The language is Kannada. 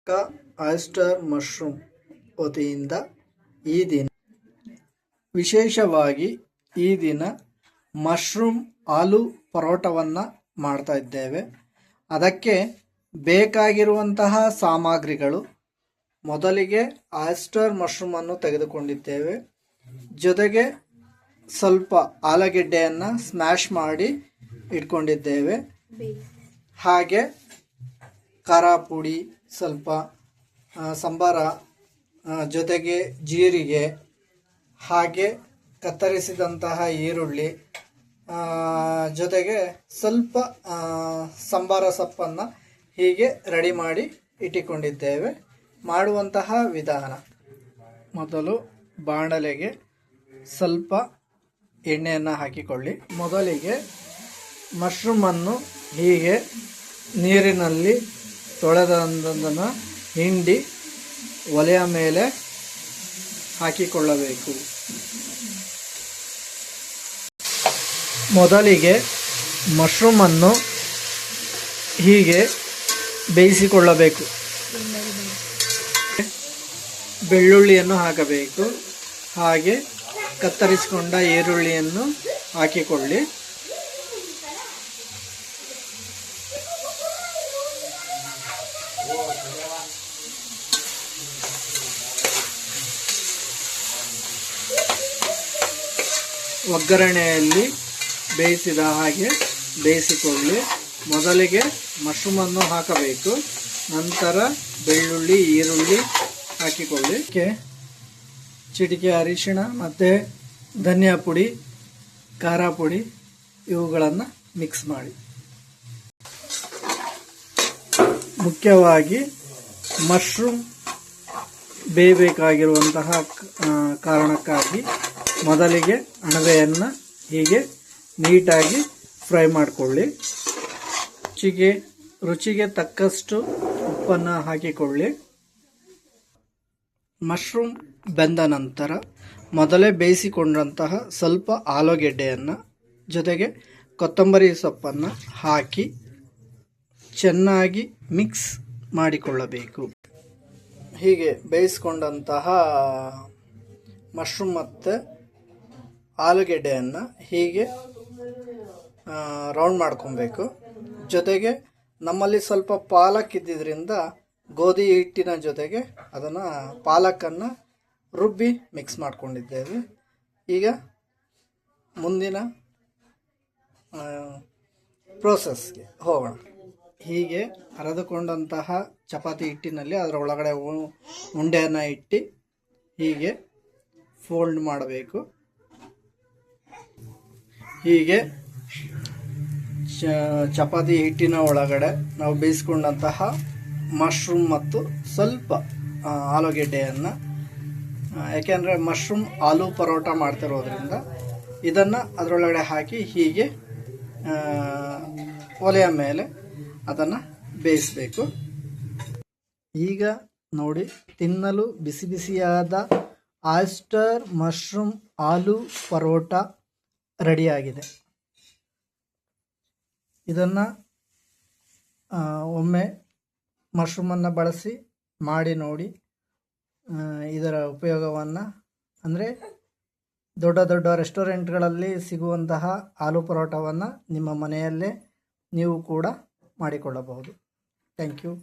ಆಯಿಸ್ಟರ್ ಮಶ್ರೂಮ್ ವತಿಯಿಂದ ಈ ದಿನ ವಿಶೇಷವಾಗಿ ಈ ದಿನ ಮಶ್ರೂಮ್ ಆಲೂ ಪರೋಟವನ್ನು ಮಾಡ್ತಾ ಇದ್ದೇವೆ. ಅದಕ್ಕೆ ಬೇಕಾಗಿರುವಂತಹ ಸಾಮಗ್ರಿಗಳು: ಮೊದಲಿಗೆ ಆಯಿಸ್ಟರ್ ಮಶ್ರೂಮನ್ನು ತೆಗೆದುಕೊಂಡಿದ್ದೇವೆ. ಜೊತೆಗೆ ಸ್ವಲ್ಪ ಆಲೂಗೆಡ್ಡೆಯನ್ನು ಸ್ಮ್ಯಾಶ್ ಮಾಡಿ ಇಟ್ಕೊಂಡಿದ್ದೇವೆ. ಹಾಗೆ ಖಾರ ಪುಡಿ, ಸ್ವಲ್ಪ ಸಂಬಾರ, ಜೊತೆಗೆ ಜೀರಿಗೆ, ಹಾಗೆ ಕತ್ತರಿಸಿದಂತಹ ಈರುಳ್ಳಿ, ಜೊತೆಗೆ ಸ್ವಲ್ಪ ಸಂಬಾರ ಸೊಪ್ಪನ್ನು ಹೀಗೆ ರೆಡಿ ಮಾಡಿ ಇಟ್ಟುಕೊಂಡಿದ್ದೇವೆ. ಮಾಡುವಂತಹ ವಿಧಾನ: ಮೊದಲು ಬಾಣಲೆಗೆ ಸ್ವಲ್ಪ ಎಣ್ಣೆಯನ್ನು ಹಾಕಿಕೊಳ್ಳಿ. ಮೊದಲಿಗೆ ಮಶ್ರೂಮನ್ನು ಹೀಗೆ ನೀರಿನಲ್ಲಿ ತೊಳೆದನ್ನು ಹಿಂಡಿ ಒಲೆಯ ಮೇಲೆ ಹಾಕಿಕೊಳ್ಳಬೇಕು. ಮೊದಲಿಗೆ ಮಶ್ರೂಮನ್ನು ಹೀಗೆ ಬೇಯಿಸಿಕೊಳ್ಳಬೇಕು. ಬೆಳ್ಳುಳ್ಳಿಯನ್ನು ಹಾಕಬೇಕು. ಹಾಗೆ ಕತ್ತರಿಸಿಕೊಂಡ ಈರುಳ್ಳಿಯನ್ನು ಹಾಕಿಕೊಳ್ಳಿ. ಒಗ್ಗರಣೆಯಲ್ಲಿ ಬೇಯಿಸಿದ ಹಾಗೆ ಬೇಯಿಸಿಕೊಳ್ಳಿ. ಮೊದಲಿಗೆ ಮಶ್ರೂಮನ್ನು ಹಾಕಬೇಕು, ನಂತರ ಬೆಳ್ಳುಳ್ಳಿ, ಈರುಳ್ಳಿ ಹಾಕಿಕೊಳ್ಳಿ. ಚಿಟಿಕೆ ಅರಿಶಿಣ ಮತ್ತು ಧನಿಯಾ ಪುಡಿ, ಖಾರ ಪುಡಿ ಇವುಗಳನ್ನು ಮಿಕ್ಸ್ ಮಾಡಿ. ಮುಖ್ಯವಾಗಿ ಮಶ್ರೂಮ್ ಬೇಯಬೇಕಾಗಿರುವಂತಹ ಕಾರಣಕ್ಕಾಗಿ ಮೊದಲಿಗೆ ಅಣಬೆಯನ್ನು ಹೀಗೆ ನೀಟಾಗಿ ಫ್ರೈ ಮಾಡಿಕೊಳ್ಳಿ. ರುಚಿಗೆ ತಕ್ಕಷ್ಟು ಉಪ್ಪನ್ನು ಹಾಕಿಕೊಳ್ಳಿ. ಮಶ್ರೂಮ್ ಬೆಂದ ನಂತರ ಮೊದಲೇ ಬೇಯಿಸಿಕೊಂಡಂತಹ ಸ್ವಲ್ಪ ಆಲೂಗೆಡ್ಡೆಯನ್ನು ಜೊತೆಗೆ ಕೊತ್ತಂಬರಿ ಸೊಪ್ಪನ್ನು ಹಾಕಿ ಚೆನ್ನಾಗಿ ಮಿಕ್ಸ್ ಮಾಡಿಕೊಳ್ಳಬೇಕು. ಹೀಗೆ ಬೇಯಿಸಿಕೊಂಡಂತಹ ಮಶ್ರೂಮ್ ಮತ್ತು ಆಲೂಗೆಡ್ಡೆಯನ್ನು ಹೀಗೆ ರೌಂಡ್ ಮಾಡ್ಕೊಬೇಕು. ಜೊತೆಗೆ ನಮ್ಮಲ್ಲಿ ಸ್ವಲ್ಪ ಪಾಲಕ್ ಇದ್ದಿದ್ದರಿಂದ ಗೋಧಿ ಹಿಟ್ಟಿನ ಜೊತೆಗೆ ಅದನ್ನು ಪಾಲಕನ್ನು ರುಬ್ಬಿ ಮಿಕ್ಸ್ ಮಾಡ್ಕೊಂಡಿದ್ದೇವೆ. ಈಗ ಮುಂದಿನ ಪ್ರೋಸೆಸ್ಗೆ ಹೋಗೋಣ. ಹೀಗೆ ಅರೆದುಕೊಂಡಂತಹ ಚಪಾತಿ ಹಿಟ್ಟಿನಲ್ಲಿ ಅದರ ಒಳಗಡೆ ಉಂಡೆಯನ್ನು ಇಟ್ಟು ಹೀಗೆ ಫೋಲ್ಡ್ ಮಾಡಬೇಕು. ಹೀಗೆ ಚಪಾತಿ ಹಿಟ್ಟಿನ ಒಳಗಡೆ ನಾವು ಬೇಯಿಸ್ಕೊಂಡಂತಹ ಮಶ್ರೂಮ್ ಮತ್ತು ಸ್ವಲ್ಪ ಆಲೂಗೆಡ್ಡೆಯನ್ನು, ಯಾಕೆಂದರೆ ಮಶ್ರೂಮ್ ಆಲೂ ಪರೋಟ ಮಾಡ್ತಿರೋದ್ರಿಂದ ಇದನ್ನು ಅದರೊಳಗಡೆ ಹಾಕಿ ಹೀಗೆ ಒಲೆಯ ಮೇಲೆ ಅದನ್ನು ಬೇಯಿಸಬೇಕು. ಈಗ ನೋಡಿ, ತಿನ್ನಲು ಬಿಸಿ ಬಿಸಿಯಾದ ಆಯಿಸ್ಟರ್ ಮಶ್ರೂಮ್ ಆಲೂ ಪರೋಟ ರೆಡಿಯಾಗಿದೆ. ಇದನ್ನು ಒಮ್ಮೆ ಮಶ್ರೂಮನ್ನು ಬಳಸಿ ಮಾಡಿ ನೋಡಿ. ಇದರ ಉಪಯೋಗವನ್ನು ಅಂದರೆ ದೊಡ್ಡ ದೊಡ್ಡ ರೆಸ್ಟೋರೆಂಟ್ಗಳಲ್ಲಿ ಸಿಗುವಂತಹ ಆಲೂ ಪರೋಟವನ್ನು ನಿಮ್ಮ ಮನೆಯಲ್ಲೇ ನೀವು ಕೂಡ ಮಾಡಿಕೊಳ್ಳಬಹುದು. Thank you.